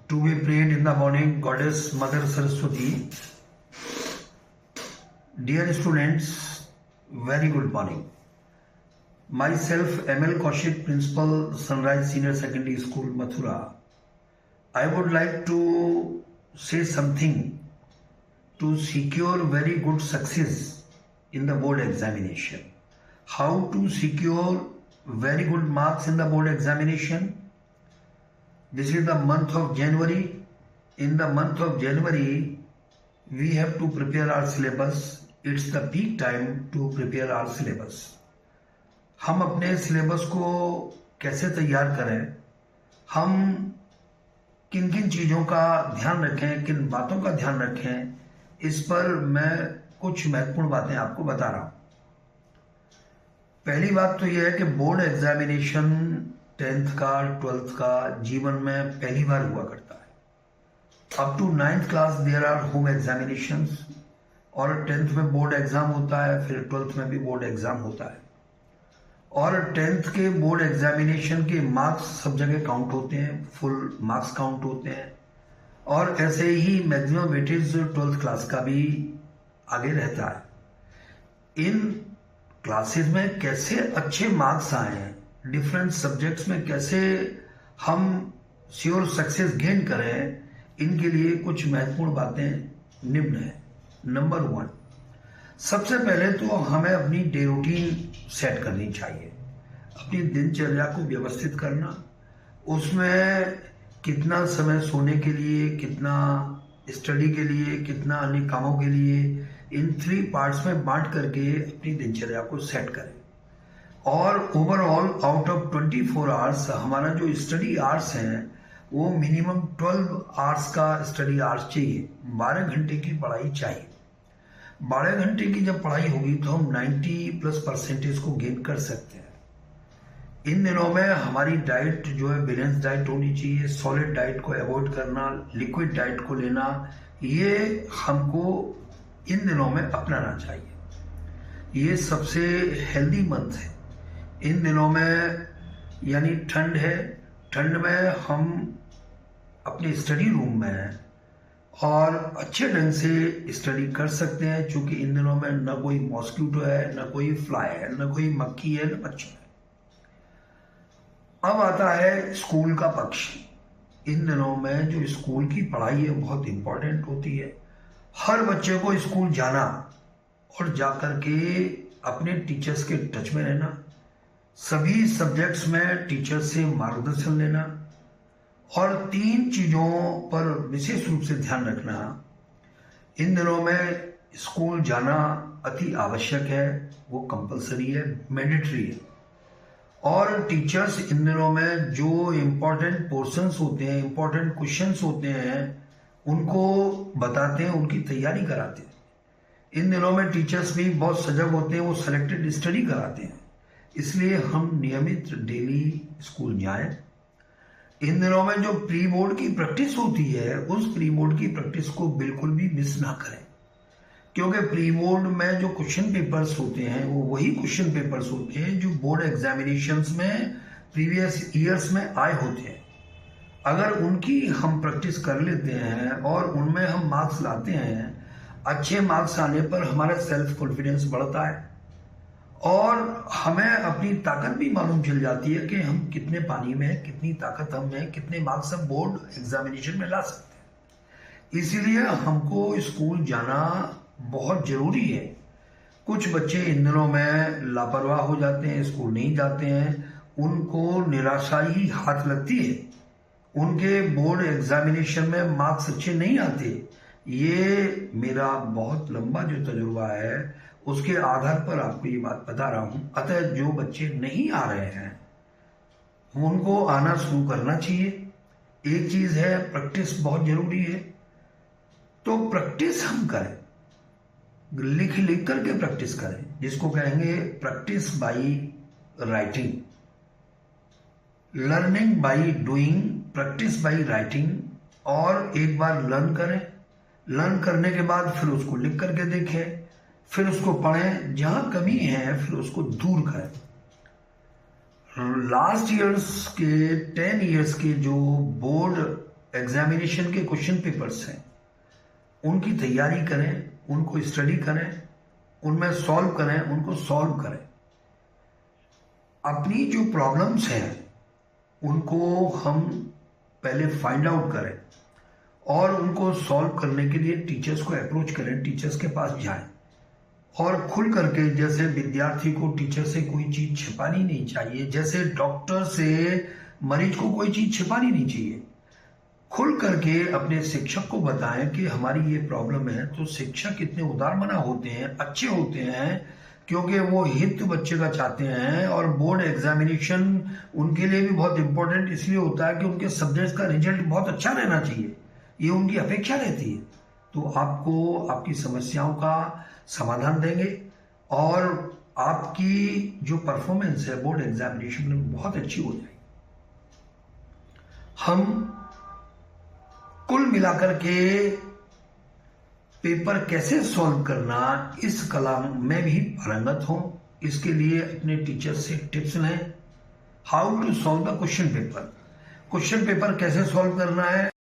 to be prayed in the morning, Goddess Mother Saraswati. Dear students, very good morning. Myself, ML Kaushik, Principal, Sunrise Senior Secondary School, Mathura. I would like to say something to secure very good success in the board examination. How to secure very good marks in the board examination? This is the month of January. In the month of January, we have to prepare our syllabus. It's the peak time to prepare our syllabus. हम अपने syllabus को कैसे तैयार करें, हम किन किन चीज़ों का ध्यान रखें, किन बातों का ध्यान रखें, इस पर मैं कुछ महत्वपूर्ण बातें आपको बता रहा हूं। पहली बात तो यह है कि बोर्ड एग्जामिनेशन 10th का 12th का जीवन में पहली बार हुआ करता है। Up to 9th class there are home examinations और 10th में बोर्ड एग्जाम होता है, फिर 12th में भी बोर्ड एग्जाम होता है और 10th के बोर्ड एग्जामिनेशन के मार्क्स सब जगह काउंट होते हैं, फुल मार्क्स काउंट होते हैं और ऐसे ही मैक्सिमम वेटेज 12th क्लास का भी आगे रहता है। इन क्लासेस में कैसे अच्छे मार्क्स आए, डिफरेंट सब्जेक्ट्स में कैसे हम श्योर सक्सेस गेन करें, इनके लिए कुछ महत्वपूर्ण बातें निम्न है। नंबर 1, सबसे पहले तो हमें अपनी डे रूटीन सेट करनी चाहिए। अपनी दिनचर्या को व्यवस्थित करना, उसमें कितना समय सोने के लिए, कितना स्टडी के लिए, कितना अन्य कामों के लिए, इन 3 पार्ट्स में बांट करके अपनी दिनचर्या को सेट करें और ओवरऑल आउट ऑफ 24 आवर्स हमारा जो स्टडी आवर्स हैं वो मिनिमम 12 आवर्स का स्टडी आवर्स चाहिए। 12 घंटे की पढ़ाई चाहिए। 12 घंटे की जब पढ़ाई होगी तो हम 90+% को गेन कर सकते हैं। इन दिनों में हमारी डाइट जो है बैलेंस डाइट होनी चाहिए। सॉलिड डाइट को अवॉइड करना, लिक्विड डाइट को लेना, ये हमको इन दिनों में अपनाना चाहिए। ये सबसे हेल्दी मंथ है। इन दिनों में यानी ठंड है, ठंड में हम अपने स्टडी रूम में और अच्छे ढंग से स्टडी कर सकते हैं, क्योंकि इन दिनों में न कोई मॉस्किटो है, न कोई फ्लाई है, न कोई मक्खी है, न मच्छर है। अब आता है स्कूल का पक्ष। इन दिनों में जो स्कूल की पढ़ाई है बहुत इंपॉर्टेंट होती है। हर बच्चे को स्कूल जाना और जाकर के अपने टीचर्स के टच में रहना, सभी सब्जेक्ट्स में टीचर से मार्गदर्शन लेना और 3 चीजों पर विशेष रूप से ध्यान रखना। इन दिनों में स्कूल जाना अति आवश्यक है, वो कंपलसरी है, मैंडेटरी है और टीचर्स इन दिनों में जो इम्पोर्टेंट पोर्शंस होते हैं, इम्पोर्टेंट क्वेश्चंस होते हैं, उनको बताते हैं, उनकी तैयारी कराते हैं। इन दिनों में टीचर्स भी बहुत सजग होते हैं, वो सेलेक्टेड स्टडी कराते हैं। इसलिए हम नियमित डेली स्कूल जाएं। इन दिनों में जो प्री बोर्ड की प्रैक्टिस होती है, उस प्री बोर्ड की प्रैक्टिस को बिल्कुल भी मिस ना करें, क्योंकि प्री बोर्ड में जो क्वेश्चन पेपर्स होते हैं वो वही क्वेश्चन पेपर्स होते हैं जो बोर्ड एग्जामिनेशंस में प्रीवियस ईयर्स में आए होते हैं। अगर उनकी हम प्रैक्टिस कर लेते हैं और उनमें हम मार्क्स लाते हैं, अच्छे मार्क्स आने पर हमारा सेल्फ कॉन्फिडेंस बढ़ता है और हमें अपनी ताकत भी मालूम चल जाती है कि हम कितने पानी में हैं, कितनी ताकत हम में, कितने मार्क्स हम बोर्ड एग्जामिनेशन में ला सकते हैं। इसीलिए हमको स्कूल जाना बहुत जरूरी है। कुछ बच्चे इन दिनों में लापरवाह हो जाते हैं, स्कूल नहीं जाते हैं, उनको निराशा ही हाथ लगती है, उनके बोर्ड एग्जामिनेशन में मार्क्स अच्छे नहीं आते। ये मेरा बहुत लंबा जो तजुर्बा है उसके आधार पर आपको ये बात बता रहा हूं। अतः जो बच्चे नहीं आ रहे हैं उनको आना शुरू करना चाहिए। एक चीज है, प्रैक्टिस बहुत जरूरी है, तो प्रैक्टिस हम करें, लिख लिख करके प्रैक्टिस करें, जिसको कहेंगे practice by writing, learning by doing, practice by writing. और एक बार लर्न करें, लर्न करने के बाद फिर उसको लिख करके देखें, फिर उसको पढ़ें, जहां कमी है फिर उसको दूर करें। लास्ट ईयर्स के 10 ईयर्स के जो बोर्ड एग्जामिनेशन के क्वेश्चन पेपर्स हैं उनकी तैयारी करें, उनको स्टडी करें, उनमें सॉल्व करें, उनको सॉल्व करें। अपनी जो प्रॉब्लम्स हैं उनको हम पहले फाइंड आउट करें और उनको सॉल्व करने के लिए टीचर्स को अप्रोच करें, टीचर्स के पास जाएं और खुल करके, जैसे विद्यार्थी को टीचर से कोई चीज छिपानी नहीं चाहिए, जैसे डॉक्टर से मरीज को कोई चीज छिपानी नहीं चाहिए। खुल करके अपने शिक्षक को बताएं कि हमारी ये प्रॉब्लम है। तो शिक्षक इतने उदारमना होते हैं, अच्छे होते हैं, क्योंकि वो हित बच्चे का चाहते हैं। और बोर्ड एग्जामिनेशन उनके लिए भी बहुत इंपॉर्टेंट इसलिए होता है कि उनके सब्जेक्ट का रिजल्ट बहुत अच्छा रहना चाहिए, ये उनकी अपेक्षा रहती है। तो आपको आपकी समस्याओं का समाधान देंगे और आपकी जो परफॉर्मेंस है बोर्ड एग्जामिनेशन में बहुत अच्छी हो जाएगी। हम कुल मिलाकर के पेपर कैसे सॉल्व करना, इस कला में भी पारंगत हूं। इसके लिए अपने टीचर से टिप्स लें। How to solve the question paper, question paper कैसे सॉल्व करना है